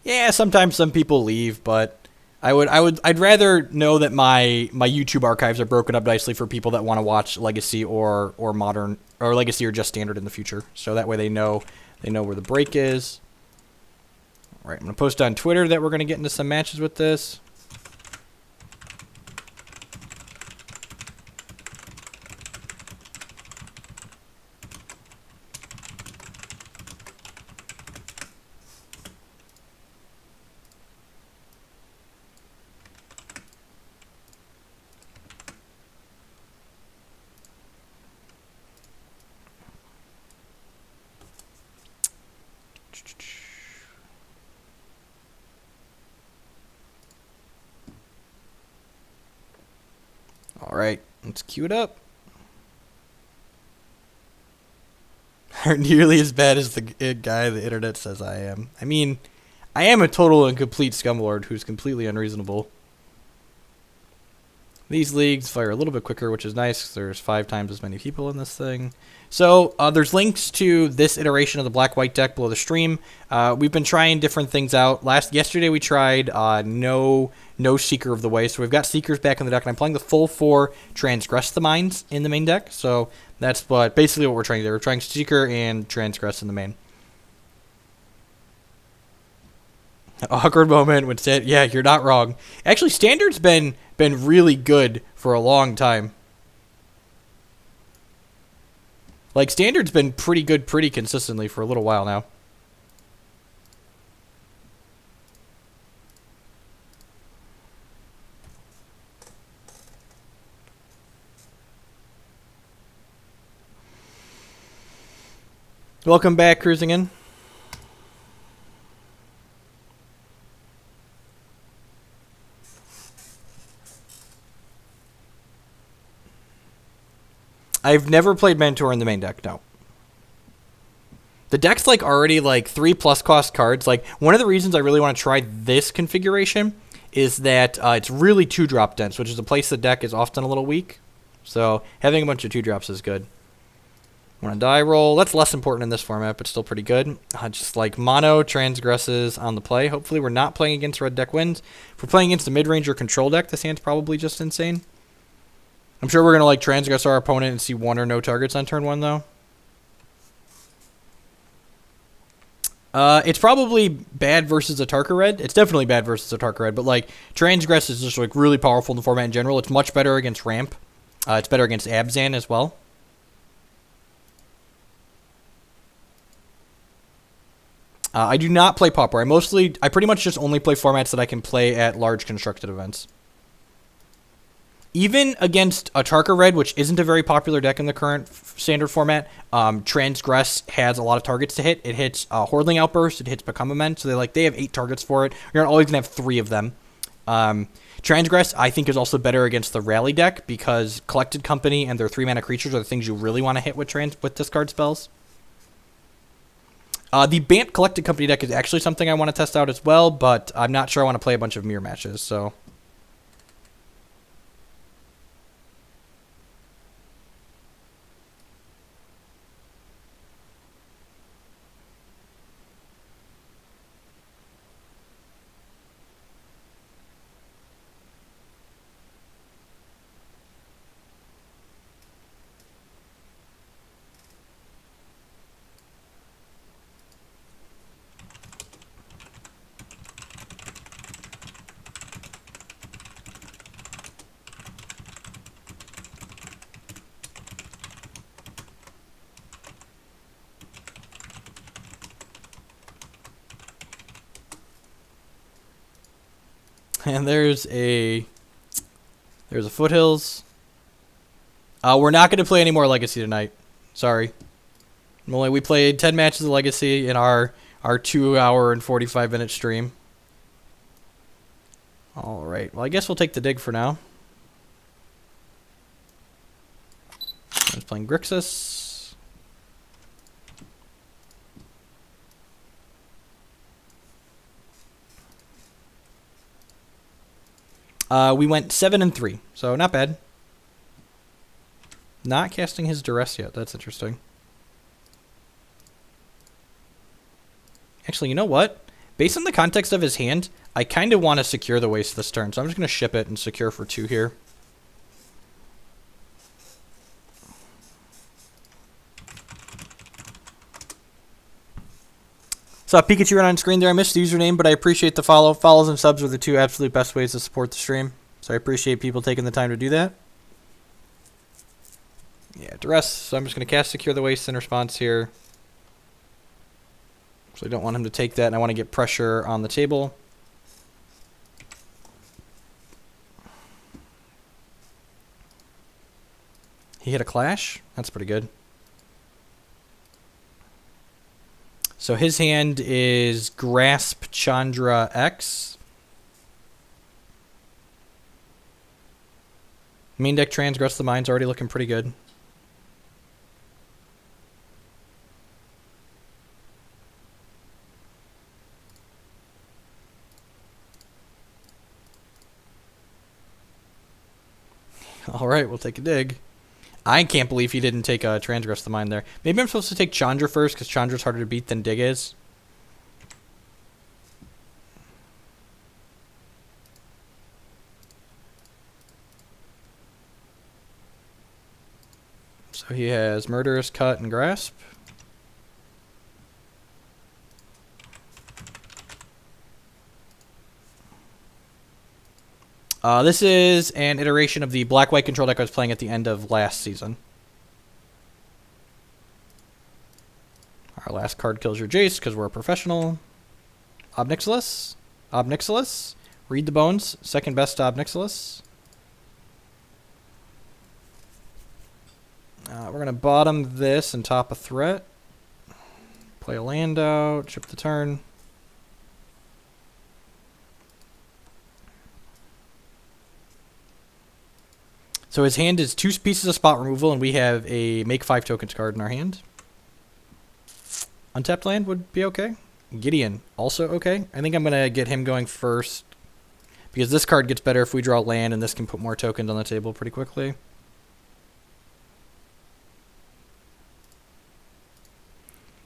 Yeah, sometimes some people leave, but I'd rather know that my YouTube archives are broken up nicely for people that want to watch Legacy or Modern or Legacy or just Standard in the future. So that way they know where the break is. All right, I'm gonna post on Twitter that we're gonna get into some matches with this. All right, let's cue it up. Are nearly as bad as the guy the internet says I am. I mean, I am a total and complete scumlord who's completely unreasonable. These leagues fire a little bit quicker, which is nice 'cause there's 5 times as many people in this thing. So there's links to this iteration of the black-white deck below the stream. We've been trying different things out. Yesterday we tried no Seeker of the Way, so we've got Seekers back in the deck, and I'm playing the full 4 Transgress the Minds in the main deck. So that's basically what we're trying to do. We're trying Seeker and Transgress in the main. Awkward moment when said, yeah, you're not wrong. Actually, Standard's been really good for a long time. Like, Standard's been pretty good pretty consistently for a little while now. Welcome back, Cruising In. I've never played Mentor in the main deck, no. The deck's like already like 3+ cost cards. Like, one of the reasons I really want to try this configuration is that it's really 2-drop dense, which is a place the deck is often a little weak. So having a bunch of 2-drops is good. Want to die roll. That's less important in this format, but still pretty good. Just like mono transgresses on the play. Hopefully we're not playing against red deck wins. If we're playing against a mid-range or control deck, this hand's probably just insane. I'm sure we're going to like transgress our opponent and see 1 or no targets on turn 1, though. It's probably bad versus a Tarka Red. It's definitely bad versus a Tarka Red, but like Transgress is just like really powerful in the format in general. It's much better against Ramp. It's better against Abzan as well. I do not play Pauper. I pretty much just only play formats that I can play at large constructed events. Even against a Tarka Red, which isn't a very popular deck in the current standard format, Transgress has a lot of targets to hit. It hits Hordling Outburst, it hits Become Immense, so they have 8 targets for it. You're always going to have 3 of them. Transgress, I think, is also better against the Rally deck because Collected Company and their 3-mana creatures are the things you really want to hit with discard spells. The Bant Collected Company deck is actually something I want to test out as well, but I'm not sure I want to play a bunch of mirror matches, so... And there's a Foothills. We're not going to play any more Legacy tonight. Sorry. We played 10 matches of Legacy in our 2-hour and 45-minute stream. All right. Well, I guess we'll take the dig for now. I was playing Grixis. We went 7-3, so not bad. Not casting his Duress yet. That's interesting. Actually, you know what? Based on the context of his hand, I kind of want to secure the waste this turn, so I'm just going to ship it and secure for 2 here. So Pikachu right on screen there. I missed the username, but I appreciate the follow. Follows and subs are the 2 absolute best ways to support the stream. So I appreciate people taking the time to do that. Yeah, duress. So I'm just going to cast Secure the Waste in response here. So I don't want him to take that, and I want to get pressure on the table. He hit a Clash. That's pretty good. So his hand is Grasp Chandra X. Main deck Transgress the Mind's already looking pretty good. All right, we'll take a dig. I can't believe he didn't take a Transgress the Mind there. Maybe I'm supposed to take Chandra first because Chandra's harder to beat than Dig is. So he has Murderous Cut and Grasp. This is an iteration of the black-white control deck I was playing at the end of last season. Our last card kills your Jace because we're a professional. Obnixilis. Obnixilis. Read the Bones. Second best to Obnixilis. We're going to bottom this and top a threat. Play a land out. Chip the turn. So his hand is 2 pieces of spot removal, and we have a make 5 tokens card in our hand. Untapped land would be okay. Gideon, also okay. I think I'm going to get him going first, because this card gets better if we draw land, and this can put more tokens on the table pretty quickly.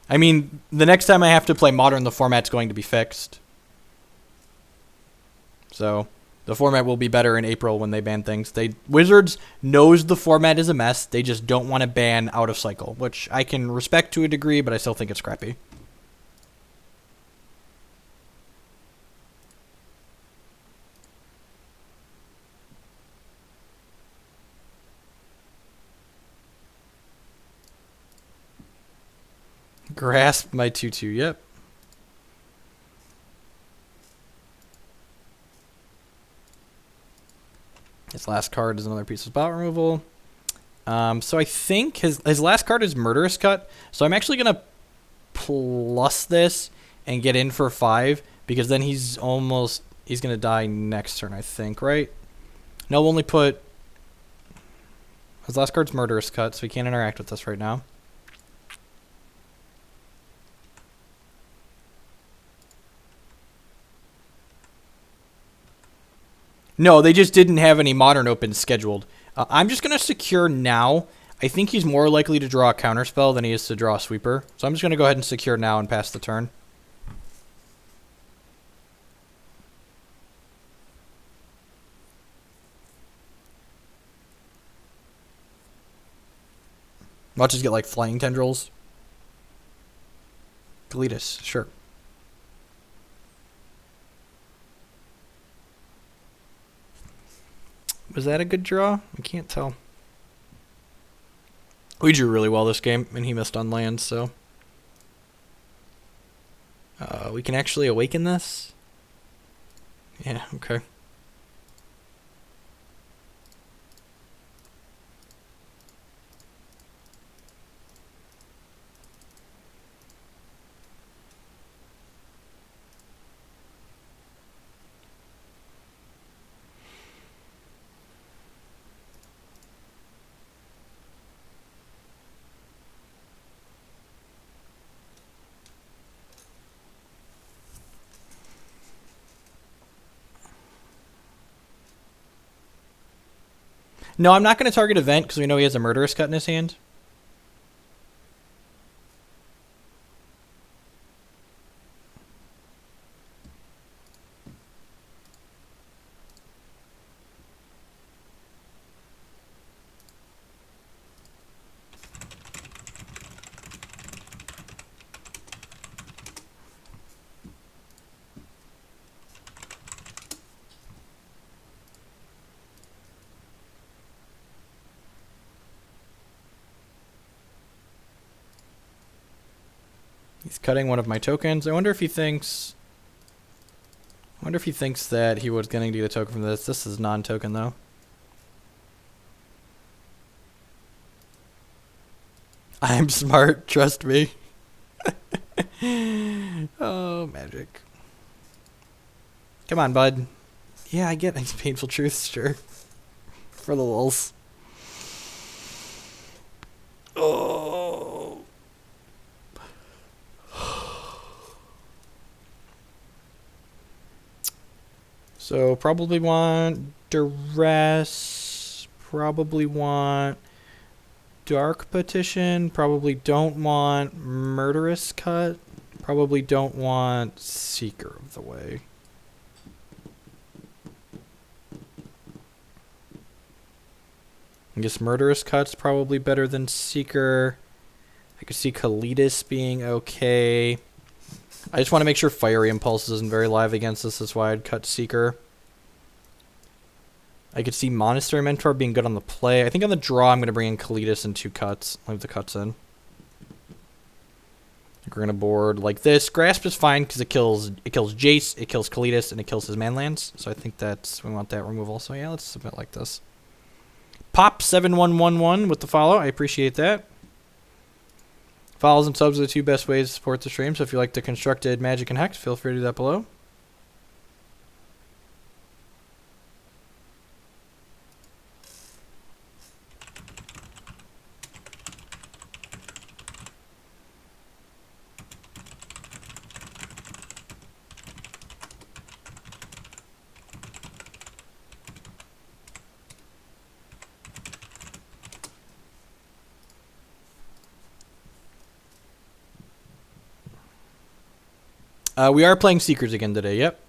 I mean, the next time I have to play Modern, the format's going to be fixed. So the format will be better in April when they ban things. Wizards knows the format is a mess. They just don't want to ban out of cycle, which I can respect to a degree, but I still think it's crappy. Grasp my 2/2, yep. His last card is another piece of spot removal. So I think his last card is Murderous Cut. So I'm actually going to plus this and get in for 5, because then he's going to die next turn, I think, right? No, we'll only put... His last card's Murderous Cut, so he can't interact with us right now. No, they just didn't have any Modern opens scheduled. I'm just going to secure now. I think he's more likely to draw a counterspell than he is to draw a sweeper. So I'm just going to go ahead and secure now and pass the turn. Watch us get like Flying Tendrils. Galetus, sure. Was that a good draw? I can't tell. We drew really well this game, and he missed on lands, so... we can actually awaken this? Yeah, okay. No, I'm not going to target Event because we know he has a Murderous Cut in his hand. He's cutting one of my tokens. I wonder if he thinks that he was going to get a token from this. This is non-token though. I'm smart, trust me. Oh, magic. Come on, bud. Yeah, I get these painful truths, sure. For the lulz. Oh. So probably want duress. Probably want dark petition. Probably don't want murderous cut. Probably don't want seeker of the way. I guess murderous cut's probably better than seeker. I could see Kalidas being okay. I just want to make sure Fiery Impulse isn't very live against this. That's why I'd cut seeker. I could see Monastery Mentor being good on the play. I think on the draw I'm going to bring in Kalidas and 2 cuts. Leave the cuts in. We're going to board like this. Grasp is fine because it kills Jace, it kills Kalidas, and it kills his manlands. So I think we want that removal. So yeah, let's submit like this. Pop 7111 with the follow. I appreciate that. Follows and subs are the 2 best ways to support the stream. So if you like the constructed Magic and Hex, feel free to do that below. We are playing Seekers again today, yep.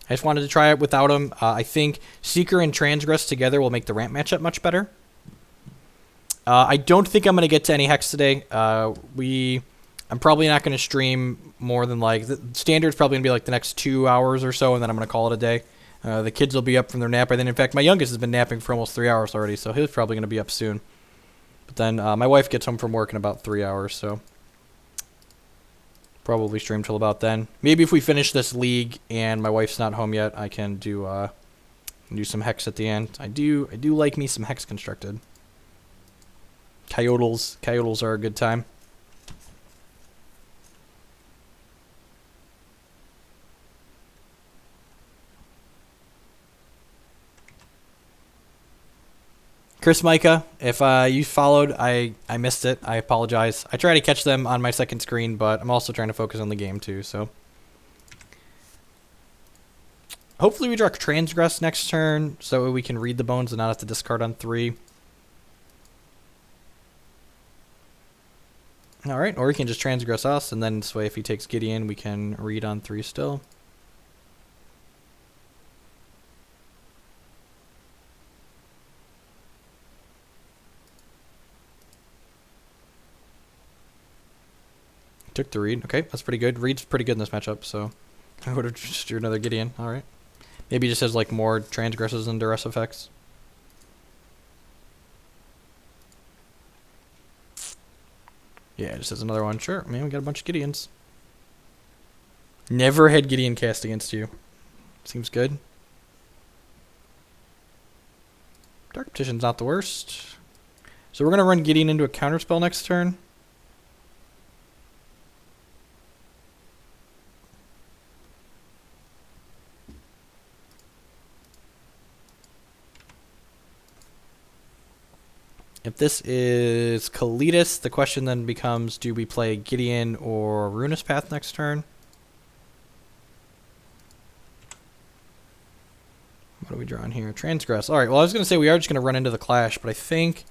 I just wanted to try it without them. I think Seeker and Transgress together will make the ramp matchup much better. I don't think I'm going to get to any Hex today. I'm probably not going to stream more than like... The standard's probably going to be like the next 2 hours or so, and then I'm going to call it a day. The kids will be up from their nap. And then, in fact, my youngest has been napping for almost 3 hours already, so he's probably going to be up soon. But then my wife gets home from work in about 3 hours, so... Probably stream till about then. Maybe if we finish this league and my wife's not home yet, I can do some Hex at the end. I do like me some Hex constructed. Coyotles are a good time. Chris Micah, if you followed, I missed it. I apologize. I try to catch them on my second screen, but I'm also trying to focus on the game too, so. Hopefully we draw Transgress next turn, so we can read the bones and not have to discard on 3. Alright, or he can just Transgress us, and then this way if he takes Gideon, we can read on 3 still. Took the read. Okay, that's pretty good. Read's pretty good in this matchup, so I would have just drew another Gideon. Alright. Maybe he just has like more Transgresses and Duress effects. Yeah, just has another one. Sure, man, we got a bunch of Gideons. Never had Gideon cast against you. Seems good. Dark Petition's not the worst. So we're going to run Gideon into a counterspell next turn. If this is Kalidas, the question then becomes, do we play Gideon or Ruinous Path next turn? What are we drawing here? Transgress. Alright, well I was going to say we are just going to run into the Clash, but I think